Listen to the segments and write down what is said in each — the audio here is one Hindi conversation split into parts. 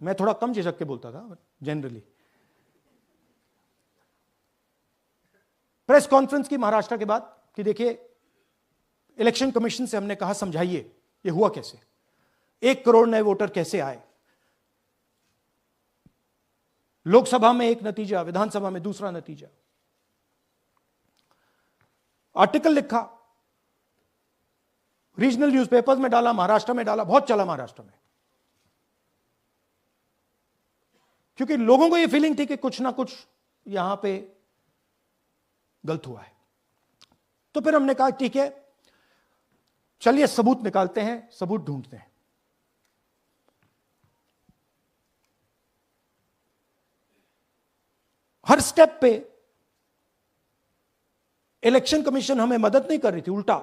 मैं थोड़ा कम झिझक के बोलता था जनरली। प्रेस कॉन्फ्रेंस की महाराष्ट्र के बाद कि देखिए इलेक्शन कमीशन से हमने कहा समझाइए ये हुआ कैसे, 1 करोड़ नए वोटर कैसे आए, लोकसभा में एक नतीजा, विधानसभा में दूसरा नतीजा। आर्टिकल लिखा, रीजनल न्यूज़पेपर्स में डाला, महाराष्ट्र में डाला, बहुत चला महाराष्ट्र में, क्योंकि लोगों को यह फीलिंग थी कि कुछ ना कुछ यहां पे गलत हुआ है। तो फिर हमने कहा ठीक है चलिए सबूत निकालते हैं, सबूत ढूंढते हैं। हर स्टेप पे इलेक्शन कमीशन हमें मदद नहीं कर रही थी, उल्टा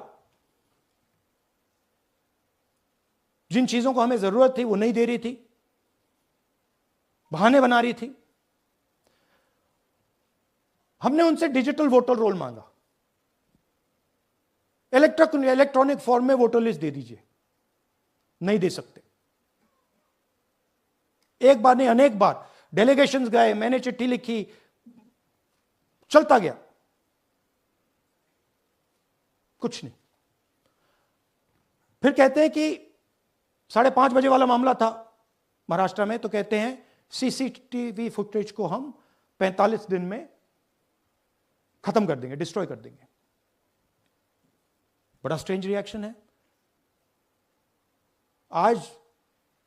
जिन चीजों को हमें जरूरत थी वो नहीं दे रही थी, बहाने बना रही थी। हमने उनसे डिजिटल वोटर रोल मांगा, इलेक्ट्रॉनिक फॉर्म में वोटर लिस्ट दे दीजिए, नहीं दे सकते। एक बार नहीं अनेक बार डेलीगेशंस गए, मैंने चिट्ठी लिखी, चलता गया, कुछ नहीं। फिर कहते हैं कि 5:30 बजे वाला मामला था महाराष्ट्र में, तो कहते हैं सीसीटीवी फुटेज को हम 45 दिन में खत्म कर देंगे, डिस्ट्रॉय कर देंगे। बड़ा स्ट्रेंज रिएक्शन है। आज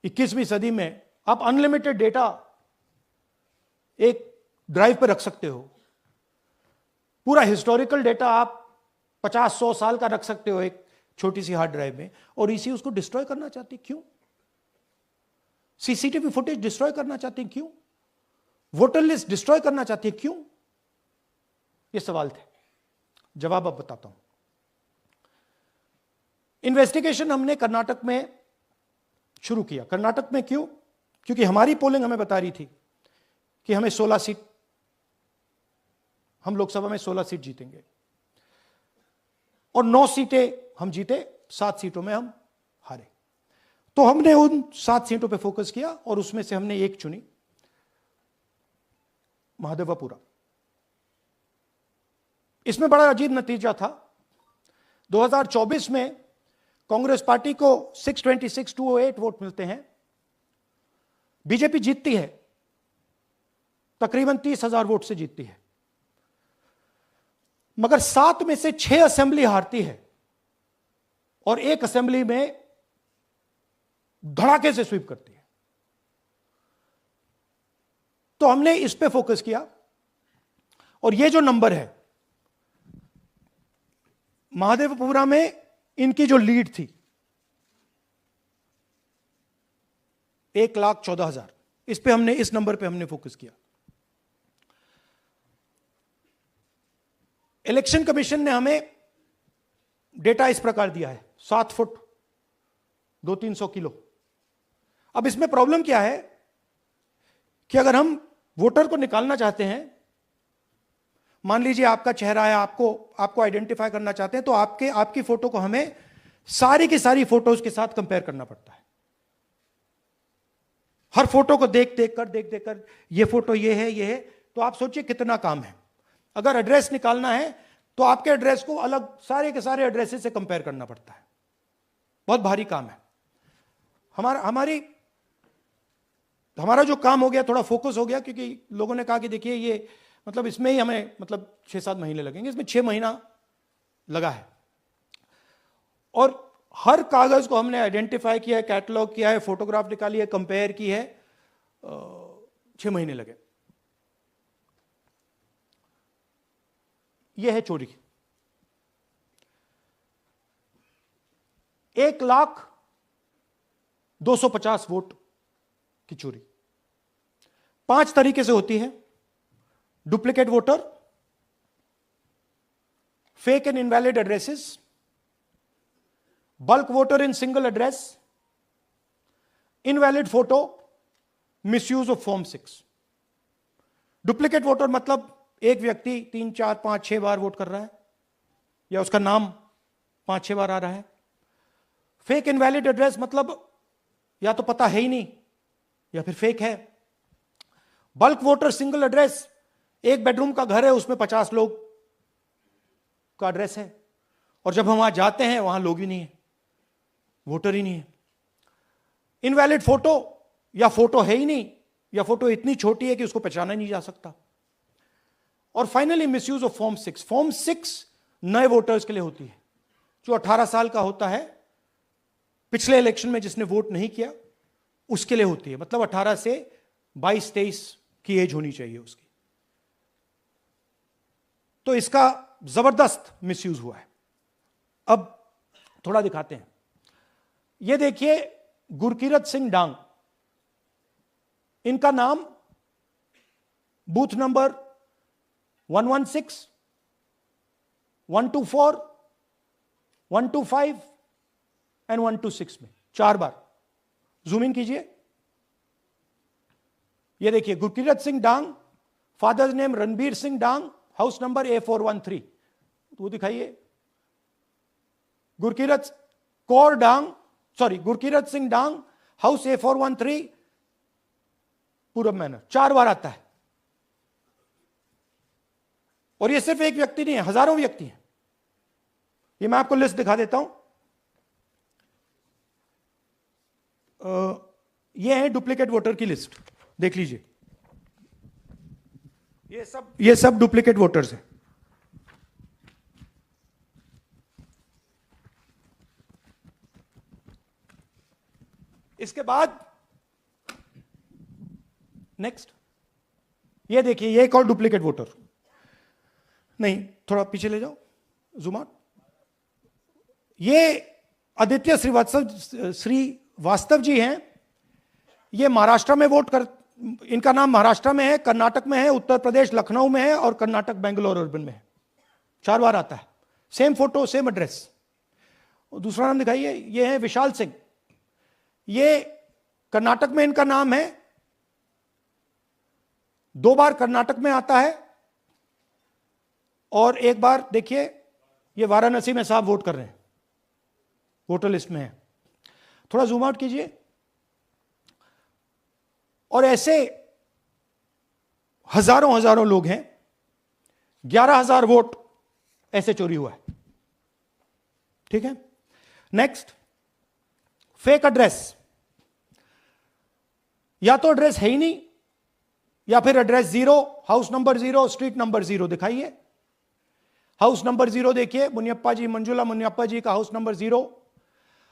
21वीं सदी में आप अनलिमिटेड डेटा एक ड्राइव पर रख सकते हो, पूरा हिस्टोरिकल डेटा आप 50-100 साल का रख सकते हो एक छोटी सी हार्ड ड्राइव में, और इसी उसको डिस्ट्रॉय करना चाहती क्यों? सीसीटीवी फुटेज डिस्ट्रॉय करना चाहती क्यों? वोटर लिस्ट डिस्ट्रॉय करना चाहती है क्यों? ये सवाल थे, जवाब अब बताता हूं। इन्वेस्टिगेशन हमने कर्नाटक में शुरू किया। कर्नाटक में क्यों? क्योंकि हमारी पोलिंग हमें बता रही थी कि हमें 16 सीट, हम लोकसभा में 16 सीट जीतेंगे और 9 सीटें हम जीते, 7 सीटों में हम हारे। तो हमने उन 7 सीटों पे फोकस किया और उसमें से हमने एक चुनी, महादेवपुरा। इसमें बड़ा अजीब नतीजा था। 2024 में कांग्रेस पार्टी को 626-208 वोट मिलते हैं, बीजेपी जीतती है, तकरीबन 30,000 वोट से जीतती है, मगर 7 में से 6 असेंबली हारती है और एक असेंबली में धड़ाके से स्वीप करती है। तो हमने इस पे फोकस किया और ये जो नंबर है, महादेवपुरा में इनकी जो लीड थी 1,14,000, इस पे हमने, इस नंबर पे हमने फोकस किया। इलेक्शन कमीशन ने हमें डेटा इस प्रकार दिया है, 7 फुट 200-300 किलो। अब इसमें प्रॉब्लम क्या है कि अगर हम वोटर को निकालना चाहते हैं, मान लीजिए आपका चेहरा है, आपको आइडेंटिफाई करना चाहते हैं, तो आपकी फोटो को हमें सारी की सारी फोटोज के साथ कंपेयर करना पड़ता है। हर फोटो को देख देख कर ये फोटो ये है, तो आप सोचिए कितना काम है। अगर एड्रेस निकालना है तो आपके एड्रेस को अलग सारे के सारे एड्रेसेस से कंपेयर करना पड़ता है, बहुत भारी काम है। हमारा जो काम हो गया, थोड़ा फोकस हो गया, क्योंकि लोगों ने कहा कि देखिए ये मतलब इसमें ही हमें मतलब 6-7 महीने लगेंगे, इसमें 6 महीना लगा है। और हर कागज को हमने आइडेंटिफाई किया है, कैटलॉग किया है, फोटोग्राफ निकाली है, कंपेयर की है, 6 महीने लगे। यह है चोरी। 1,02,50 वोट की चोरी 5 तरीके से होती है: duplicate voter, fake and invalid addresses, bulk voter in single address, invalid photo, misuse of form 6। Duplicate voter मतलब एक व्यक्ति 3, 4, 5, 6 बार वोट कर रहा है, या उसका नाम 5-6 बार आ रहा है। फेक इनवैलिड एड्रेस मतलब या तो पता है ही नहीं, या फिर फेक है। बल्क वोटर सिंगल एड्रेस, एक बेडरूम का घर है, उसमें 50 लोग का एड्रेस है, और जब हम वहां जाते हैं वहां लोग ही नहीं है, वोटर ही नहीं है। इनवैलिड फोटो, या फोटो है ही नहीं, या फोटो इतनी छोटी है कि उसको पहचाना नहीं जा सकता। और finally misuse of form 6। Form 6 नए वोटर्स के लिए होती है, जो 18 साल का होता है, पिछले इलेक्शन में जिसने वोट नहीं किया उसके लिए होती है, मतलब 18 से 22-23 की एज होनी चाहिए उसकी। तो इसका जबरदस्त मिसयूज हुआ है। अब थोड़ा दिखाते हैं। यह देखिए गुरकीरत सिंह डांग, इनका नाम बूथ नंबर 116, 124, 125 एंड 126 में 4 बार। जूम इन कीजिए। यह देखिए गुरकीरत सिंह डांग, फादर्स नेम रणबीर सिंह डांग, हाउस नंबर A413। वो दिखाइए गुरकीरत कौर डांग, सॉरी गुरकीरत सिंह डांग, हाउस A413, पूरब मैनर। 4 बार आता है। और ये सिर्फ एक व्यक्ति नहीं है, हजारों व्यक्ति हैं। ये मैं आपको लिस्ट दिखा देता हूं। ये है डुप्लीकेट वोटर की लिस्ट, देख लीजिए। ये सब डुप्लीकेट वोटर्स हैं। इसके बाद नेक्स्ट, ये देखिए, ये एक और डुप्लीकेट वोटर। नहीं, थोड़ा पीछे ले जाओ, जूम आउट। ये आदित्य श्रीवास्तव जी हैं। ये महाराष्ट्र में वोट कर, इनका नाम महाराष्ट्र में है, कर्नाटक में है, उत्तर प्रदेश लखनऊ में है, और कर्नाटक बेंगलोर अर्बन में है। 4 बार आता है। Same photo, same address. दूसरा नाम दिखाइए। ये है विशाल सिंह। ये कर्नाटक में इनका नाम है, 2 बार कर्नाटक में आता है, और 1 बार देखिए ये वाराणसी में साहब वोट कर रहे हैं, वोटर लिस्ट में है। थोड़ा जूम आउट कीजिए। और ऐसे हजारों लोग हैं। 11,000 वोट ऐसे चोरी हुआ है। ठीक है। Next, fake address. या तो एड्रेस है ही नहीं, या फिर address 0, house number 0, street number 0। दिखाइए हाउस नंबर 0, देखिए मुनियप्पा जी, मंजुला मुनियप्पा जी का हाउस नंबर 0।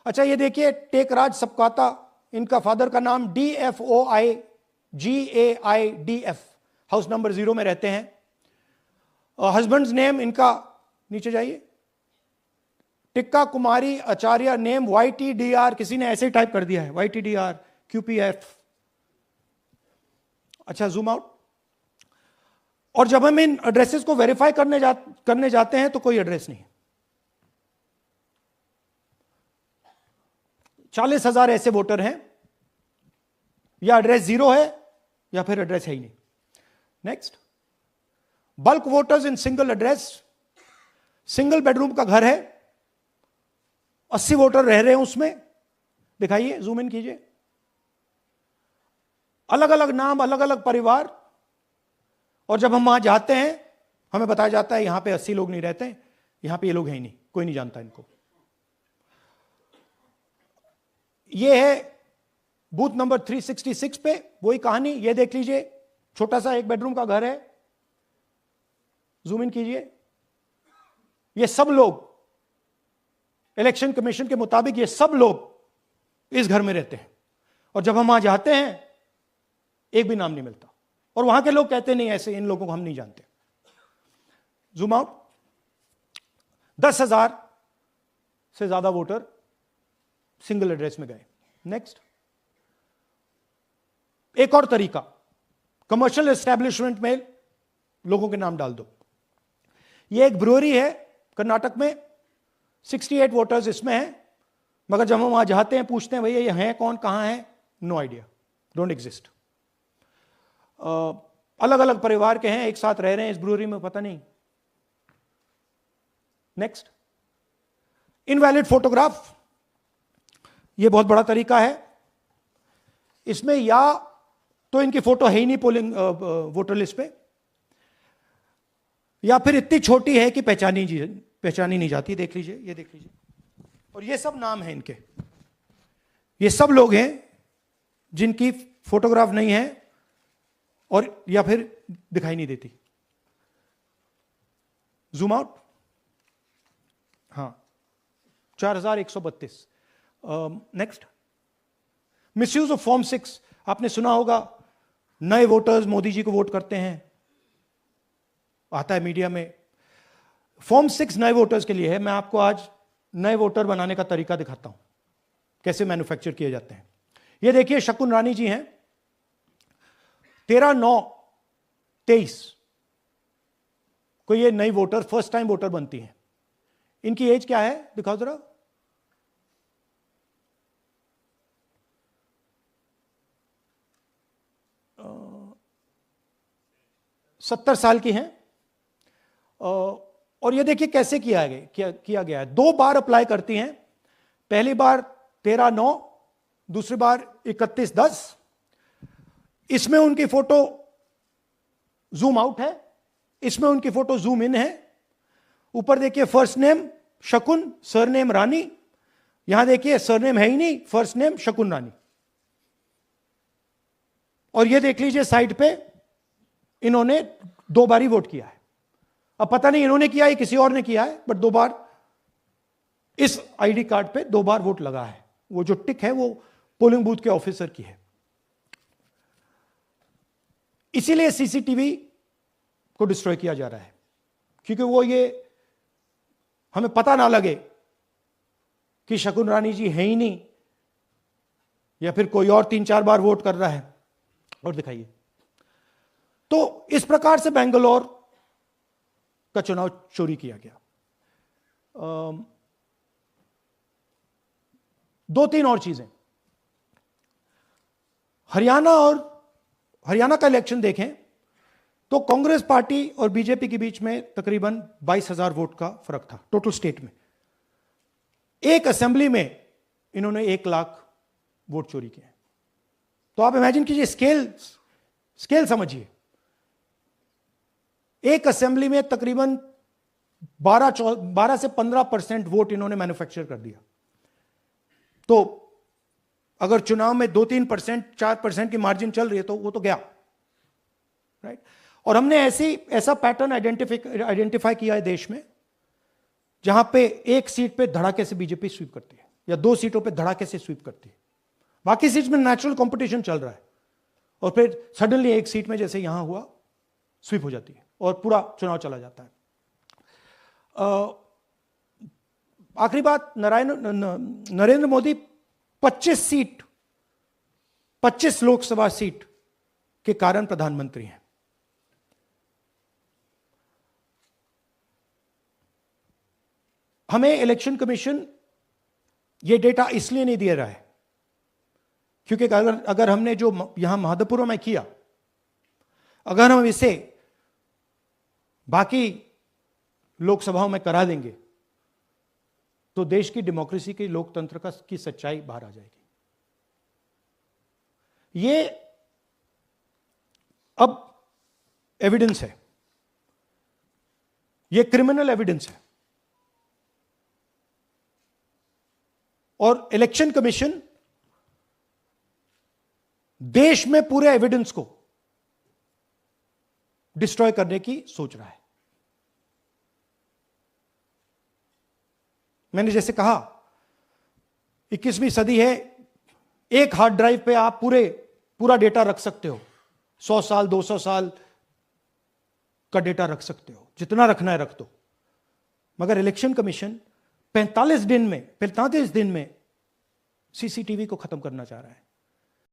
अच्छा, ये देखिए टेकराज सबकाता, इनका फादर का नाम DFOIGAIDF, हाउस नंबर 0 में रहते हैं। हस्बैंड्स नेम इनका, नीचे जाइए, टिक्का कुमारी आचार्य, नेम YTDR, किसी ने ऐसे ही टाइप कर दिया है, YTDR QPF। अच्छा, जूम आउट। और जब हम इन एड्रेसेस को वेरीफाई करने जाते हैं तो कोई एड्रेस नहीं। 40,000 ऐसे वोटर हैं, या एड्रेस 0 है, या फिर एड्रेस है ही नहीं। Next, bulk voters in single address. Single bedroom का घर है, 80 वोटर रह रहे हैं उसमें। दिखाइए, जूम इन कीजिए। अलग अलग नाम, अलग अलग परिवार, और जब हम वहां जाते हैं हमें बताया जाता है यहां पे 80 लोग नहीं रहते, यहां पे ये लोग हैं ही नहीं, कोई नहीं जानता इनको। ये है बूथ नंबर 366 पे वही कहानी। ये देख लीजिए, छोटा सा 1 बेडरूम का घर है। जूम इन कीजिए। ये सब लोग, इलेक्शन कमीशन के मुताबिक ये सब लोग इस घर में रहते हैं, और जब हम वहां जाते हैं एक भी नाम नहीं मिलता, और वहां के लोग कहते नहीं, ऐसे इन लोगों को हम नहीं जानते। Zoom out. 10,000 से ज्यादा वोटर सिंगल एड्रेस में गए। नेक्स्ट, एक और तरीका, कमर्शियल एस्टेब्लिशमेंट में लोगों के नाम डाल दो। ये एक ब्रूअरी है कर्नाटक में, 68 वोटर्स इसमें हैं, मगर जब हम वहां जाते हैं पूछते हैं भैया ये हैं कौन, कहां है, नो आइडिया, डोंट एग्जिस्ट। अलग अलग परिवार के हैं, एक साथ रह रहे हैं इस ब्रूअरी में, पता नहीं। Next, invalid photograph. यह बहुत बड़ा तरीका है। इसमें या तो इनकी फोटो है ही नहीं पोलिंग वोटर लिस्ट पे, या फिर इतनी छोटी है कि पहचानी नहीं जाती। देख लीजिए, ये देख लीजिए, और ये सब नाम है इनके। ये सब लोग हैं जिनकी फोटोग्राफ नहीं है और या फिर दिखाई नहीं देती। जूम आउट, हाँ, 4132। Next, misuse of form 6। आपने सुना होगा, नए वोटर्स मोदी जी को वोट करते हैं, आता है मीडिया में। फॉर्म 6 नए वोटर्स के लिए है। मैं आपको आज नए वोटर बनाने का तरीका दिखाता हूं, कैसे मैन्युफैक्चर किए जाते हैं। ये देखिए, शकुन रानी जी हैं, 13/9/23 को ये नई वोटर, फर्स्ट टाइम वोटर बनती हैं। इनकी एज क्या है, दिखाओ जरा। 70 साल की हैं। और ये देखिए कैसे किया गया है। 2 बार अप्लाई करती हैं। पहली बार 13/9, दूसरी बार 31/10। इसमें उनकी फोटो जूम आउट है, इसमें उनकी फोटो जूम इन है। ऊपर देखिए, फर्स्ट नेम शकुन, सरनेम रानी। यहां देखिए, सरनेम है ही नहीं, फर्स्ट नेम शकुन रानी। और ये देख लीजिए, साइड पे इन्होंने 2 बार ही वोट किया है। अब पता नहीं इन्होंने किया है किसी और ने किया है, बट 2 बार इस आईडी कार्ड पे 2 बार वोट लगा है। वो जो टिक है वो पोलिंग बूथ के ऑफिसर की है। इसीलिए सीसीटीवी को डिस्ट्रॉय किया जा रहा है, क्योंकि वो ये हमें पता ना लगे कि शकुन रानी जी है ही नहीं, या फिर कोई और 3-4 बार वोट कर रहा है। और दिखाइए, तो इस प्रकार से बेंगलोर का चुनाव चोरी किया गया। 2-3 और चीजें। हरियाणा का इलेक्शन देखें तो कांग्रेस पार्टी और बीजेपी के बीच में तकरीबन 22,000 वोट का फर्क था टोटल स्टेट में। एक असेंबली में इन्होंने 1 लाख वोट चोरी किए। तो आप इमेजिन कीजिए, स्केल समझिए। एक असेंबली में तकरीबन 12 से 15% वोट इन्होंने मैन्युफैक्चर कर दिया। तो अगर चुनाव में 2-3%, 4% की मार्जिन चल रही है तो वो तो गया, राइट। और हमने ऐसा पैटर्न आइडेंटिफाई किया है देश में, जहां पे एक सीट पे धड़ाके से बीजेपी स्वीप करती है, या 2 सीटों पे धड़ाके से स्वीप करती है। बाकी सीट में नेचुरल कंपटीशन चल रहा है, और फिर सडनली एक सीट में, जैसे यहां हुआ, स्वीप हो जाती है और पूरा चुनाव चला जाता है। आखिरी बात, नरेंद्र मोदी 25 लोकसभा सीट के कारण प्रधानमंत्री हैं। हमें इलेक्शन कमीशन ये डेटा इसलिए नहीं दे रहा है क्योंकि अगर हमने जो यहां माधोपुर में किया, अगर हम इसे बाकी लोकसभाओं में करा देंगे तो देश की डेमोक्रेसी की, लोकतंत्र की सच्चाई बाहर आ जाएगी। ये अब एविडेंस है, ये क्रिमिनल एविडेंस है। और इलेक्शन कमीशन देश में पूरे एविडेंस को डिस्ट्रॉय करने की सोच रहा है। मैंने जैसे कहा, 21वीं सदी है, एक हार्ड ड्राइव पे आप पूरा डेटा रख सकते हो। 100 साल 200 साल का डेटा रख सकते हो, जितना रखना है रख दो। मगर इलेक्शन कमीशन 45 दिन में सीसीटीवी को खत्म करना चाह रहा है।